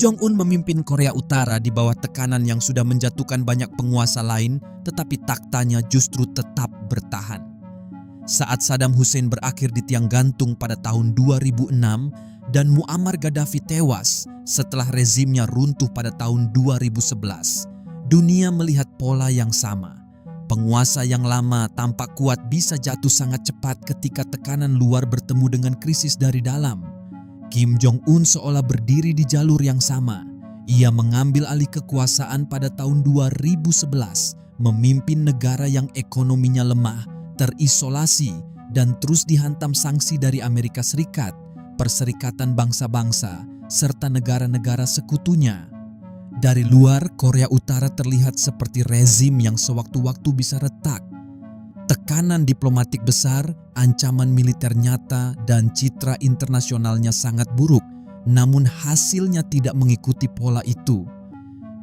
Jong-un memimpin Korea Utara di bawah tekanan yang sudah menjatuhkan banyak penguasa lain, tetapi taktanya justru tetap bertahan. Saat Saddam Hussein berakhir di tiang gantung pada tahun 2006 dan Muammar Gaddafi tewas setelah rezimnya runtuh pada tahun 2011, dunia melihat pola yang sama. Penguasa yang lama tampak kuat bisa jatuh sangat cepat ketika tekanan luar bertemu dengan krisis dari dalam. Kim Jong-un seolah berdiri di jalur yang sama. Ia mengambil alih kekuasaan pada tahun 2011, memimpin negara yang ekonominya lemah, terisolasi, dan terus dihantam sanksi dari Amerika Serikat, Perserikatan Bangsa-Bangsa, serta negara-negara sekutunya. Dari luar, Korea Utara terlihat seperti rezim yang sewaktu-waktu bisa retak. Tekanan diplomatik besar, ancaman militer nyata, dan citra internasionalnya sangat buruk, namun hasilnya tidak mengikuti pola itu.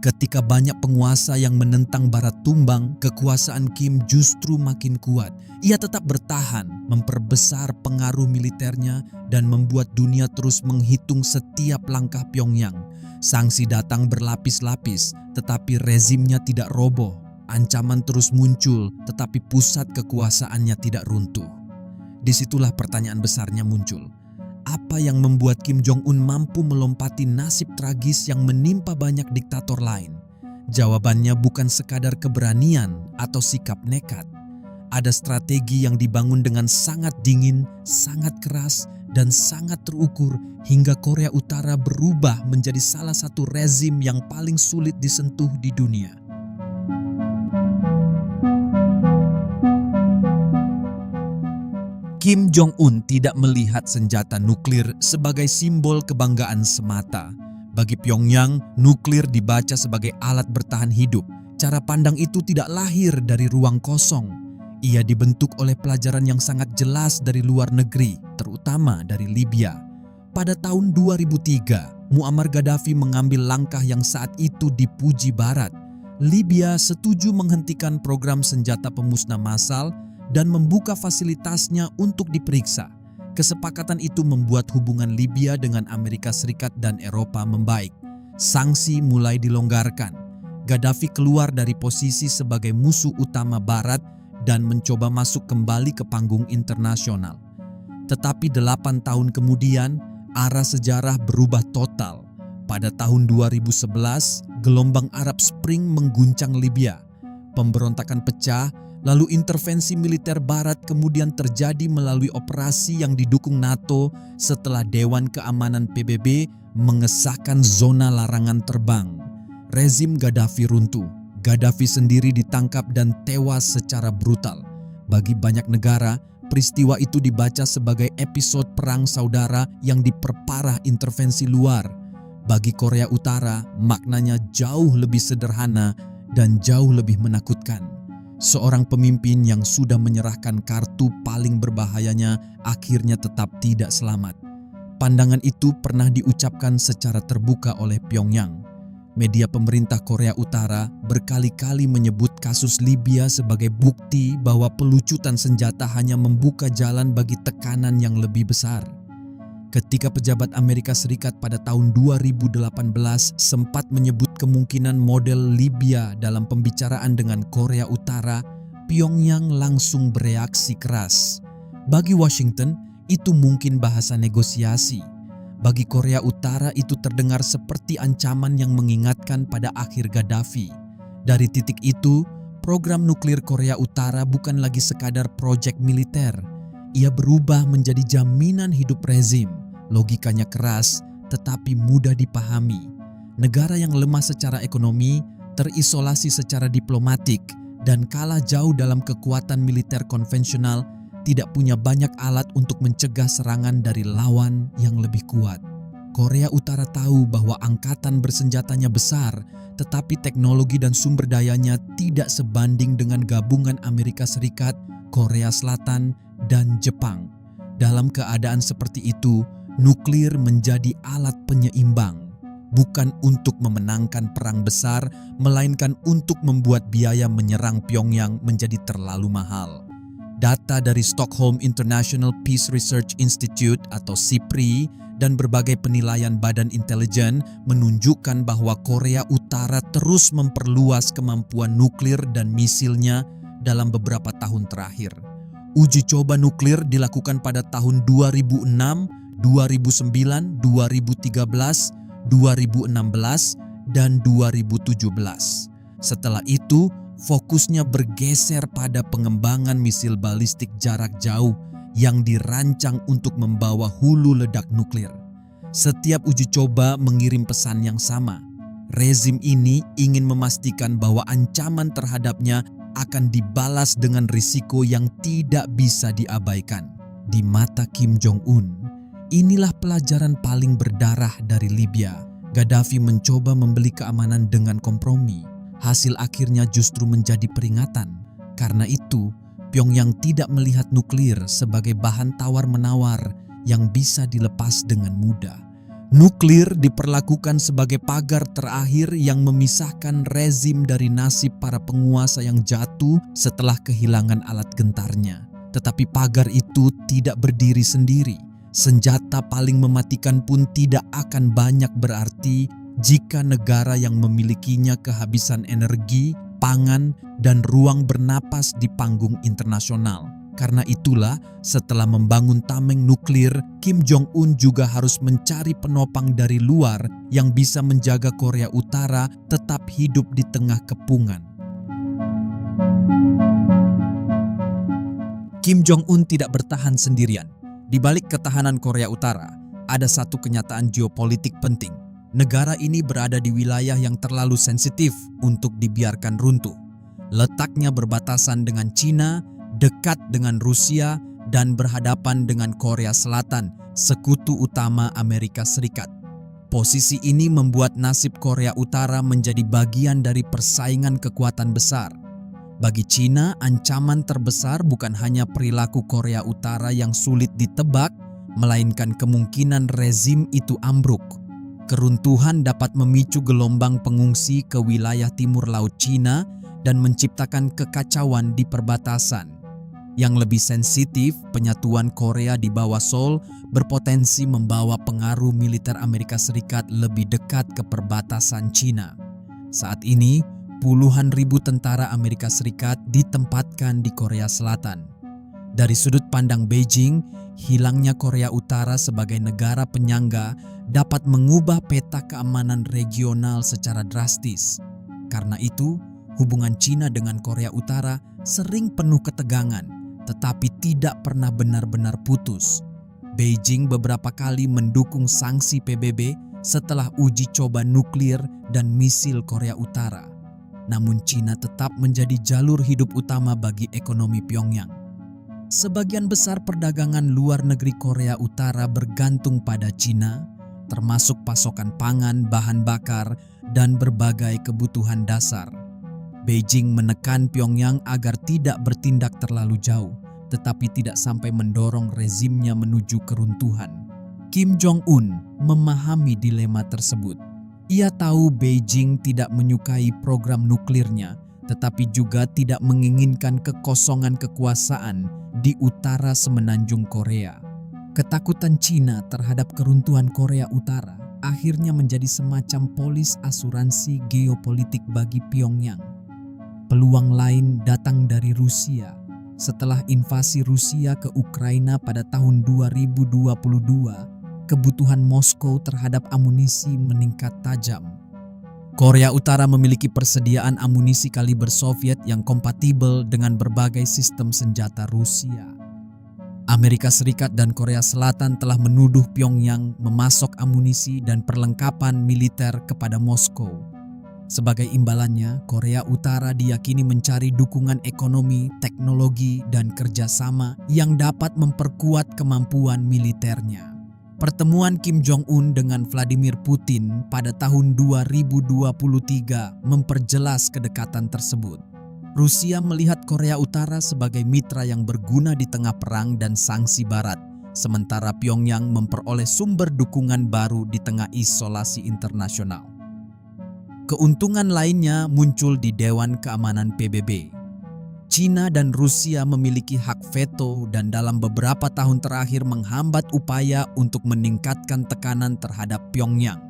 Ketika banyak penguasa yang menentang Barat tumbang, kekuasaan Kim justru makin kuat. Ia tetap bertahan, memperbesar pengaruh militernya, dan membuat dunia terus menghitung setiap langkah Pyongyang. Sanksi datang berlapis-lapis, tetapi rezimnya tidak roboh. Ancaman terus muncul, tetapi pusat kekuasaannya tidak runtuh. Disitulah pertanyaan besarnya muncul. Apa yang membuat Kim Jong-un mampu melompati nasib tragis yang menimpa banyak diktator lain? Jawabannya bukan sekadar keberanian atau sikap nekat. Ada strategi yang dibangun dengan sangat dingin, sangat keras, dan sangat terukur hingga Korea Utara berubah menjadi salah satu rezim yang paling sulit disentuh di dunia. Kim Jong-un tidak melihat senjata nuklir sebagai simbol kebanggaan semata. Bagi Pyongyang, nuklir dibaca sebagai alat bertahan hidup. Cara pandang itu tidak lahir dari ruang kosong. Ia dibentuk oleh pelajaran yang sangat jelas dari luar negeri, terutama dari Libya. Pada tahun 2003, Muammar Gaddafi mengambil langkah yang saat itu dipuji Barat. Libya setuju menghentikan program senjata pemusnah massal dan membuka fasilitasnya untuk diperiksa. Kesepakatan itu membuat hubungan Libya dengan Amerika Serikat dan Eropa membaik. Sanksi mulai dilonggarkan. Gaddafi keluar dari posisi sebagai musuh utama Barat dan mencoba masuk kembali ke panggung internasional. Tetapi 8 tahun kemudian, arah sejarah berubah total. Pada tahun 2011, gelombang Arab Spring mengguncang Libya. Pemberontakan pecah, lalu intervensi militer Barat kemudian terjadi melalui operasi yang didukung NATO setelah Dewan Keamanan PBB mengesahkan zona larangan terbang. Rezim Gaddafi runtuh. Gaddafi sendiri ditangkap dan tewas secara brutal. Bagi banyak negara, peristiwa itu dibaca sebagai episode perang saudara yang diperparah intervensi luar. Bagi Korea Utara, maknanya jauh lebih sederhana dan jauh lebih menakutkan. Seorang pemimpin yang sudah menyerahkan kartu paling berbahayanya akhirnya tetap tidak selamat. Pandangan itu pernah diucapkan secara terbuka oleh Pyongyang. Media pemerintah Korea Utara berkali-kali menyebut kasus Libya sebagai bukti bahwa pelucutan senjata hanya membuka jalan bagi tekanan yang lebih besar. Ketika pejabat Amerika Serikat pada tahun 2018 sempat menyebut kemungkinan model Libya dalam pembicaraan dengan Korea Utara, Pyongyang langsung bereaksi keras. Bagi Washington, itu mungkin bahasa negosiasi. Bagi Korea Utara itu terdengar seperti ancaman yang mengingatkan pada akhir Gaddafi. Dari titik itu, program nuklir Korea Utara bukan lagi sekadar proyek militer. Ia berubah menjadi jaminan hidup rezim. Logikanya keras, tetapi mudah dipahami. Negara yang lemah secara ekonomi, terisolasi secara diplomatik, dan kalah jauh dalam kekuatan militer konvensional tidak punya banyak alat untuk mencegah serangan dari lawan yang lebih kuat. Korea Utara tahu bahwa angkatan bersenjatanya besar, tetapi teknologi dan sumber dayanya tidak sebanding dengan gabungan Amerika Serikat, Korea Selatan, dan Jepang. Dalam keadaan seperti itu, nuklir menjadi alat penyeimbang, bukan untuk memenangkan perang besar, melainkan untuk membuat biaya menyerang Pyongyang menjadi terlalu mahal. Data dari Stockholm International Peace Research Institute atau SIPRI dan berbagai penilaian badan intelijen menunjukkan bahwa Korea Utara terus memperluas kemampuan nuklir dan misilnya dalam beberapa tahun terakhir. Uji coba nuklir dilakukan pada tahun 2006, 2009, 2013, 2016, dan 2017. Setelah itu, fokusnya bergeser pada pengembangan misil balistik jarak jauh yang dirancang untuk membawa hulu ledak nuklir. Setiap uji coba mengirim pesan yang sama. Rezim ini ingin memastikan bahwa ancaman terhadapnya akan dibalas dengan risiko yang tidak bisa diabaikan. Di mata Kim Jong-un, inilah pelajaran paling berdarah dari Libya. Gaddafi mencoba membeli keamanan dengan kompromi. Hasil akhirnya justru menjadi peringatan. Karena itu, Pyongyang tidak melihat nuklir sebagai bahan tawar-menawar yang bisa dilepas dengan mudah. Nuklir diperlakukan sebagai pagar terakhir yang memisahkan rezim dari nasib para penguasa yang jatuh setelah kehilangan alat gentarnya. Tetapi pagar itu tidak berdiri sendiri. Senjata paling mematikan pun tidak akan banyak berarti jika negara yang memilikinya kehabisan energi, pangan, dan ruang bernapas di panggung internasional. Karena itulah, setelah membangun tameng nuklir, Kim Jong-un juga harus mencari penopang dari luar yang bisa menjaga Korea Utara tetap hidup di tengah kepungan. Kim Jong-un tidak bertahan sendirian. Di balik ketahanan Korea Utara, ada satu kenyataan geopolitik penting. Negara ini berada di wilayah yang terlalu sensitif untuk dibiarkan runtuh. Letaknya berbatasan dengan Cina, dekat dengan Rusia, dan berhadapan dengan Korea Selatan, sekutu utama Amerika Serikat. Posisi ini membuat nasib Korea Utara menjadi bagian dari persaingan kekuatan besar. Bagi Cina, ancaman terbesar bukan hanya perilaku Korea Utara yang sulit ditebak, melainkan kemungkinan rezim itu ambruk. Keruntuhan dapat memicu gelombang pengungsi ke wilayah timur laut Cina dan menciptakan kekacauan di perbatasan. Yang lebih sensitif, penyatuan Korea di bawah Seoul berpotensi membawa pengaruh militer Amerika Serikat lebih dekat ke perbatasan Cina. Saat ini, puluhan ribu tentara Amerika Serikat ditempatkan di Korea Selatan. Dari sudut pandang Beijing, hilangnya Korea Utara sebagai negara penyangga dapat mengubah peta keamanan regional secara drastis. Karena itu, hubungan Cina dengan Korea Utara sering penuh ketegangan, tetapi tidak pernah benar-benar putus. Beijing beberapa kali mendukung sanksi PBB setelah uji coba nuklir dan misil Korea Utara. Namun Cina tetap menjadi jalur hidup utama bagi ekonomi Pyongyang. Sebagian besar perdagangan luar negeri Korea Utara bergantung pada Cina, termasuk pasokan pangan, bahan bakar, dan berbagai kebutuhan dasar. Beijing menekan Pyongyang agar tidak bertindak terlalu jauh, tetapi tidak sampai mendorong rezimnya menuju keruntuhan. Kim Jong-un memahami dilema tersebut. Ia tahu Beijing tidak menyukai program nuklirnya, tetapi juga tidak menginginkan kekosongan kekuasaan di utara semenanjung Korea. Ketakutan Cina terhadap keruntuhan Korea Utara akhirnya menjadi semacam polis asuransi geopolitik bagi Pyongyang. Peluang lain datang dari Rusia. Setelah invasi Rusia ke Ukraina pada tahun 2022, kebutuhan Moskow terhadap amunisi meningkat tajam. Korea Utara memiliki persediaan amunisi kaliber Soviet yang kompatibel dengan berbagai sistem senjata Rusia. Amerika Serikat dan Korea Selatan telah menuduh Pyongyang memasok amunisi dan perlengkapan militer kepada Moskow. Sebagai imbalannya, Korea Utara diyakini mencari dukungan ekonomi, teknologi, dan kerjasama yang dapat memperkuat kemampuan militernya. Pertemuan Kim Jong-un dengan Vladimir Putin pada tahun 2023 memperjelas kedekatan tersebut. Rusia melihat Korea Utara sebagai mitra yang berguna di tengah perang dan sanksi Barat, sementara Pyongyang memperoleh sumber dukungan baru di tengah isolasi internasional. Keuntungan lainnya muncul di Dewan Keamanan PBB. China dan Rusia memiliki hak veto dan dalam beberapa tahun terakhir menghambat upaya untuk meningkatkan tekanan terhadap Pyongyang.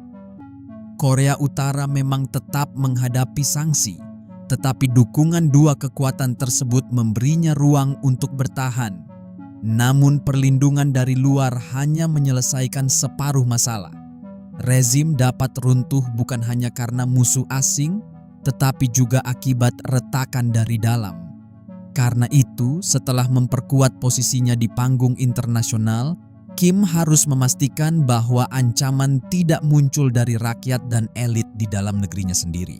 Korea Utara memang tetap menghadapi sanksi, tetapi dukungan dua kekuatan tersebut memberinya ruang untuk bertahan. Namun perlindungan dari luar hanya menyelesaikan separuh masalah. Rezim dapat runtuh bukan hanya karena musuh asing, tetapi juga akibat retakan dari dalam. Karena itu, setelah memperkuat posisinya di panggung internasional, Kim harus memastikan bahwa ancaman tidak muncul dari rakyat dan elit di dalam negerinya sendiri.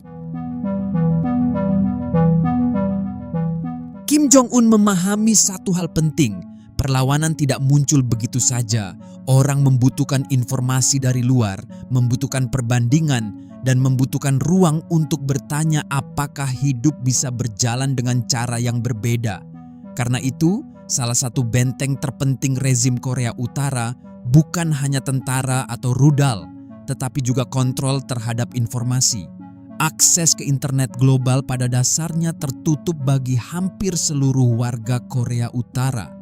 Kim Jong-un memahami satu hal penting, perlawanan tidak muncul begitu saja. Orang membutuhkan informasi dari luar, membutuhkan perbandingan, dan membutuhkan ruang untuk bertanya apakah hidup bisa berjalan dengan cara yang berbeda. Karena itu, salah satu benteng terpenting rezim Korea Utara bukan hanya tentara atau rudal, tetapi juga kontrol terhadap informasi. Akses ke internet global pada dasarnya tertutup bagi hampir seluruh warga Korea Utara.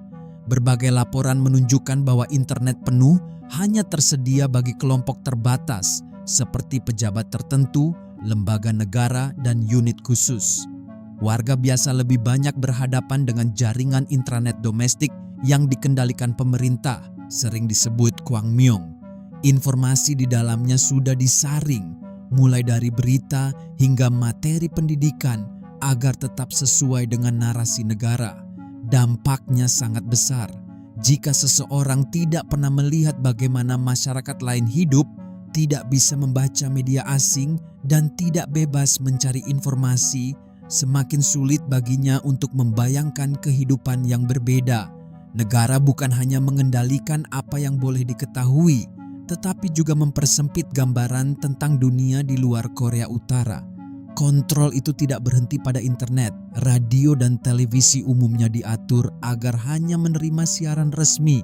Berbagai laporan menunjukkan bahwa internet penuh hanya tersedia bagi kelompok terbatas, seperti pejabat tertentu, lembaga negara, dan unit khusus. Warga biasa lebih banyak berhadapan dengan jaringan intranet domestik yang dikendalikan pemerintah, sering disebut Kwangmyong. Informasi di dalamnya sudah disaring, mulai dari berita hingga materi pendidikan agar tetap sesuai dengan narasi negara. Dampaknya sangat besar. Jika seseorang tidak pernah melihat bagaimana masyarakat lain hidup, tidak bisa membaca media asing, dan tidak bebas mencari informasi, semakin sulit baginya untuk membayangkan kehidupan yang berbeda. Negara bukan hanya mengendalikan apa yang boleh diketahui, tetapi juga mempersempit gambaran tentang dunia di luar Korea Utara. Kontrol itu tidak berhenti pada internet. Radio dan televisi umumnya diatur agar hanya menerima siaran resmi.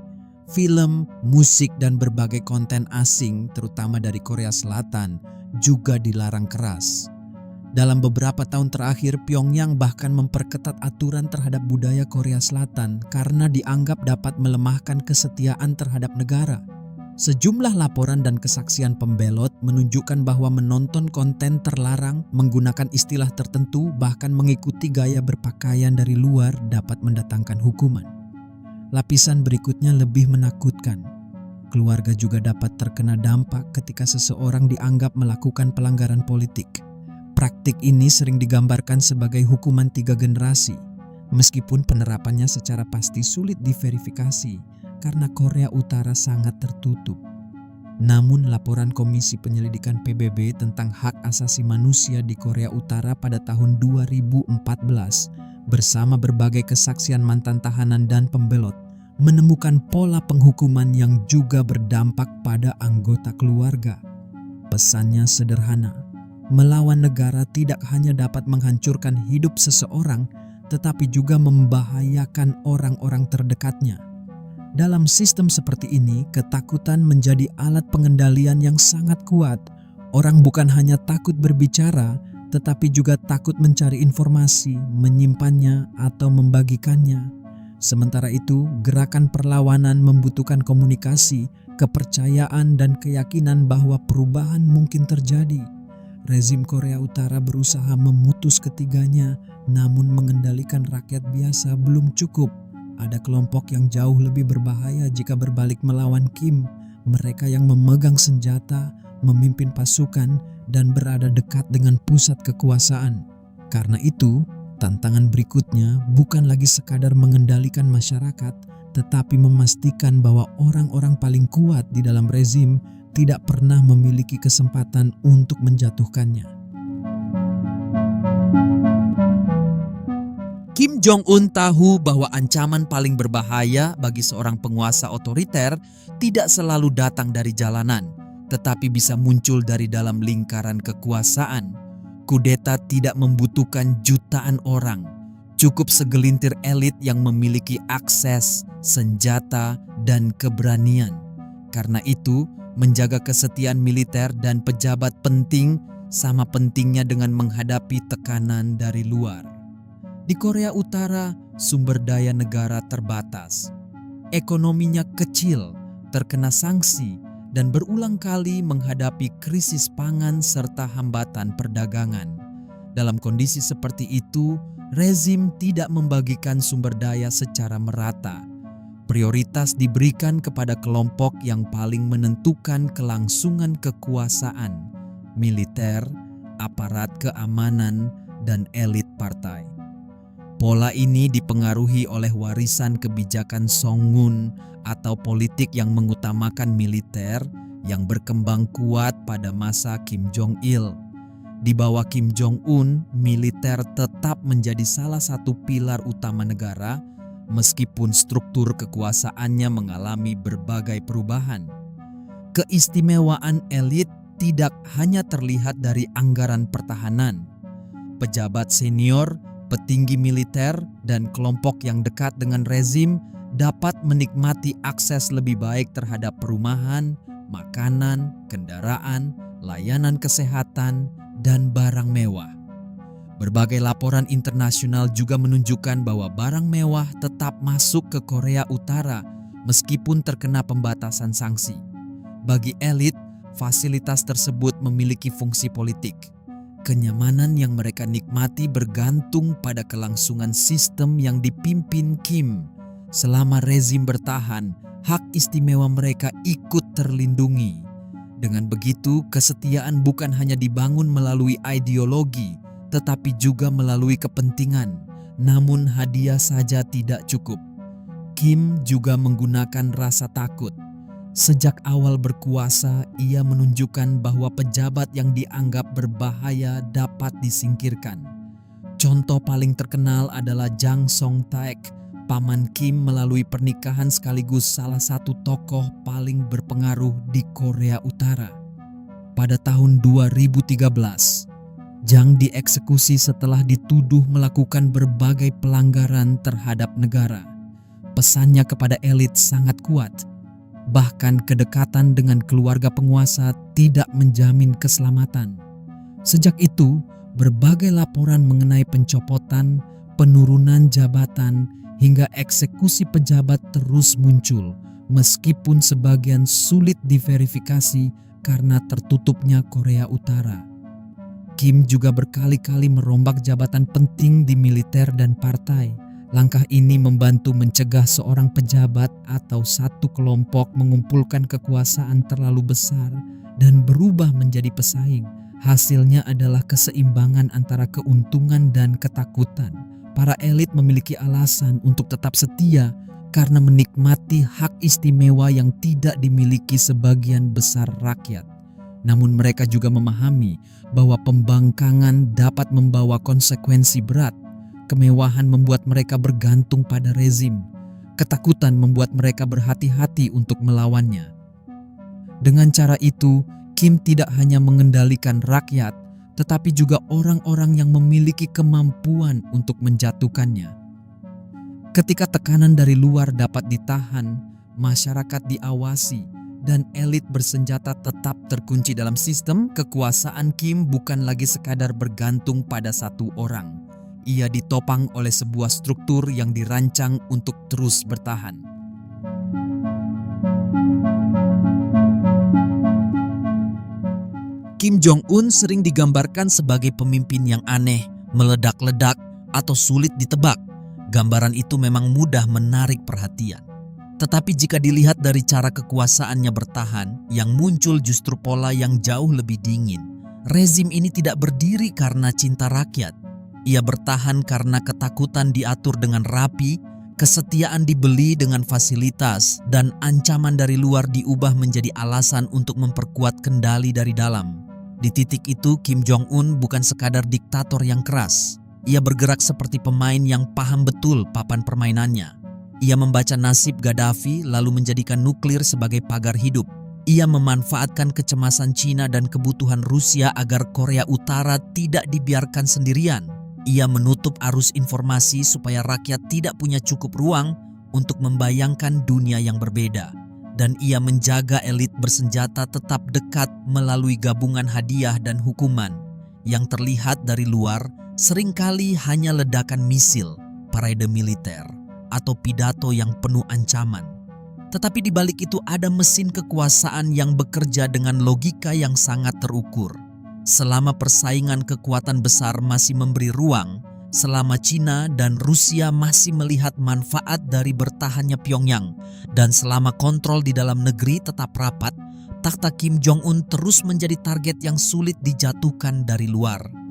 Film, musik, dan berbagai konten asing, terutama dari Korea Selatan, juga dilarang keras. Dalam beberapa tahun terakhir, Pyongyang bahkan memperketat aturan terhadap budaya Korea Selatan karena dianggap dapat melemahkan kesetiaan terhadap negara. Sejumlah laporan dan kesaksian pembelot menunjukkan bahwa menonton konten terlarang, menggunakan istilah tertentu, bahkan mengikuti gaya berpakaian dari luar dapat mendatangkan hukuman. Lapisan berikutnya lebih menakutkan. Keluarga juga dapat terkena dampak ketika seseorang dianggap melakukan pelanggaran politik. Praktik ini sering digambarkan sebagai hukuman 3 generasi, meskipun penerapannya secara pasti sulit diverifikasi karena Korea Utara sangat tertutup. Namun laporan Komisi Penyelidikan PBB tentang hak asasi manusia di Korea Utara pada tahun 2014 bersama berbagai kesaksian mantan tahanan dan pembelot menemukan pola penghukuman yang juga berdampak pada anggota keluarga. Pesannya sederhana, melawan negara tidak hanya dapat menghancurkan hidup seseorang, tetapi juga membahayakan orang-orang terdekatnya. Dalam sistem seperti ini, ketakutan menjadi alat pengendalian yang sangat kuat. Orang bukan hanya takut berbicara, tetapi juga takut mencari informasi, menyimpannya, atau membagikannya. Sementara itu, gerakan perlawanan membutuhkan komunikasi, kepercayaan, dan keyakinan bahwa perubahan mungkin terjadi. Rezim Korea Utara berusaha memutus ketiganya, namun mengendalikan rakyat biasa belum cukup. Ada kelompok yang jauh lebih berbahaya jika berbalik melawan Kim. Mereka yang memegang senjata, memimpin pasukan, dan berada dekat dengan pusat kekuasaan. Karena itu, tantangan berikutnya bukan lagi sekadar mengendalikan masyarakat, tetapi memastikan bahwa orang-orang paling kuat di dalam rezim tidak pernah memiliki kesempatan untuk menjatuhkannya. Kim Jong-un tahu bahwa ancaman paling berbahaya bagi seorang penguasa otoriter tidak selalu datang dari jalanan, tetapi bisa muncul dari dalam lingkaran kekuasaan. Kudeta tidak membutuhkan jutaan orang, cukup segelintir elit yang memiliki akses, senjata, dan keberanian. Karena itu, menjaga kesetiaan militer dan pejabat penting sama pentingnya dengan menghadapi tekanan dari luar. Di Korea Utara, sumber daya negara terbatas. Ekonominya kecil, terkena sanksi, dan berulang kali menghadapi krisis pangan serta hambatan perdagangan. Dalam kondisi seperti itu, rezim tidak membagikan sumber daya secara merata. Prioritas diberikan kepada kelompok yang paling menentukan kelangsungan kekuasaan, militer, aparat keamanan, dan elit partai. Pola ini dipengaruhi oleh warisan kebijakan Songun atau politik yang mengutamakan militer yang berkembang kuat pada masa Kim Jong-il. Di bawah Kim Jong-un, militer tetap menjadi salah satu pilar utama negara meskipun struktur kekuasaannya mengalami berbagai perubahan. Keistimewaan elit tidak hanya terlihat dari anggaran pertahanan. Pejabat senior, petinggi militer, dan kelompok yang dekat dengan rezim dapat menikmati akses lebih baik terhadap perumahan, makanan, kendaraan, layanan kesehatan, dan barang mewah. Berbagai laporan internasional juga menunjukkan bahwa barang mewah tetap masuk ke Korea Utara meskipun terkena pembatasan sanksi. Bagi elit, fasilitas tersebut memiliki fungsi politik. Kenyamanan yang mereka nikmati bergantung pada kelangsungan sistem yang dipimpin Kim. Selama rezim bertahan, hak istimewa mereka ikut terlindungi. Dengan begitu, kesetiaan bukan hanya dibangun melalui ideologi, tetapi juga melalui kepentingan. Namun hadiah saja tidak cukup. Kim juga menggunakan rasa takut. Sejak awal berkuasa, ia menunjukkan bahwa pejabat yang dianggap berbahaya dapat disingkirkan. Contoh paling terkenal adalah Jang Song-taek, paman Kim melalui pernikahan sekaligus salah satu tokoh paling berpengaruh di Korea Utara. Pada tahun 2013, Jang dieksekusi setelah dituduh melakukan berbagai pelanggaran terhadap negara. Pesannya kepada elit sangat kuat. Bahkan kedekatan dengan keluarga penguasa tidak menjamin keselamatan. Sejak itu, berbagai laporan mengenai pencopotan, penurunan jabatan, hingga eksekusi pejabat terus muncul, meskipun sebagian sulit diverifikasi karena tertutupnya Korea Utara. Kim juga berkali-kali merombak jabatan penting di militer dan partai. Langkah ini membantu mencegah seorang pejabat atau satu kelompok mengumpulkan kekuasaan terlalu besar dan berubah menjadi pesaing. Hasilnya adalah keseimbangan antara keuntungan dan ketakutan. Para elit memiliki alasan untuk tetap setia karena menikmati hak istimewa yang tidak dimiliki sebagian besar rakyat. Namun mereka juga memahami bahwa pembangkangan dapat membawa konsekuensi berat. Kemewahan membuat mereka bergantung pada rezim. Ketakutan membuat mereka berhati-hati untuk melawannya. Dengan cara itu, Kim tidak hanya mengendalikan rakyat, tetapi juga orang-orang yang memiliki kemampuan untuk menjatuhkannya. Ketika tekanan dari luar dapat ditahan, masyarakat diawasi, dan elit bersenjata tetap terkunci dalam sistem, kekuasaan Kim bukan lagi sekadar bergantung pada satu orang. Ia ditopang oleh sebuah struktur yang dirancang untuk terus bertahan. Kim Jong-un sering digambarkan sebagai pemimpin yang aneh, meledak-ledak, atau sulit ditebak. Gambaran itu memang mudah menarik perhatian. Tetapi jika dilihat dari cara kekuasaannya bertahan, yang muncul justru pola yang jauh lebih dingin. Rezim ini tidak berdiri karena cinta rakyat. Ia bertahan karena ketakutan diatur dengan rapi, kesetiaan dibeli dengan fasilitas, dan ancaman dari luar diubah menjadi alasan untuk memperkuat kendali dari dalam. Di titik itu, Kim Jong-un bukan sekadar diktator yang keras. Ia bergerak seperti pemain yang paham betul papan permainannya. Ia membaca nasib Gaddafi lalu menjadikan nuklir sebagai pagar hidup. Ia memanfaatkan kecemasan Cina dan kebutuhan Rusia agar Korea Utara tidak dibiarkan sendirian. Ia menutup arus informasi supaya rakyat tidak punya cukup ruang untuk membayangkan dunia yang berbeda. Dan ia menjaga elit bersenjata tetap dekat melalui gabungan hadiah dan hukuman yang terlihat dari luar seringkali hanya ledakan misil, parade militer, atau pidato yang penuh ancaman. Tetapi di balik itu ada mesin kekuasaan yang bekerja dengan logika yang sangat terukur. Selama persaingan kekuatan besar masih memberi ruang, selama Cina dan Rusia masih melihat manfaat dari bertahannya Pyongyang, dan selama kontrol di dalam negeri tetap rapat, takhta Kim Jong-un terus menjadi target yang sulit dijatuhkan dari luar.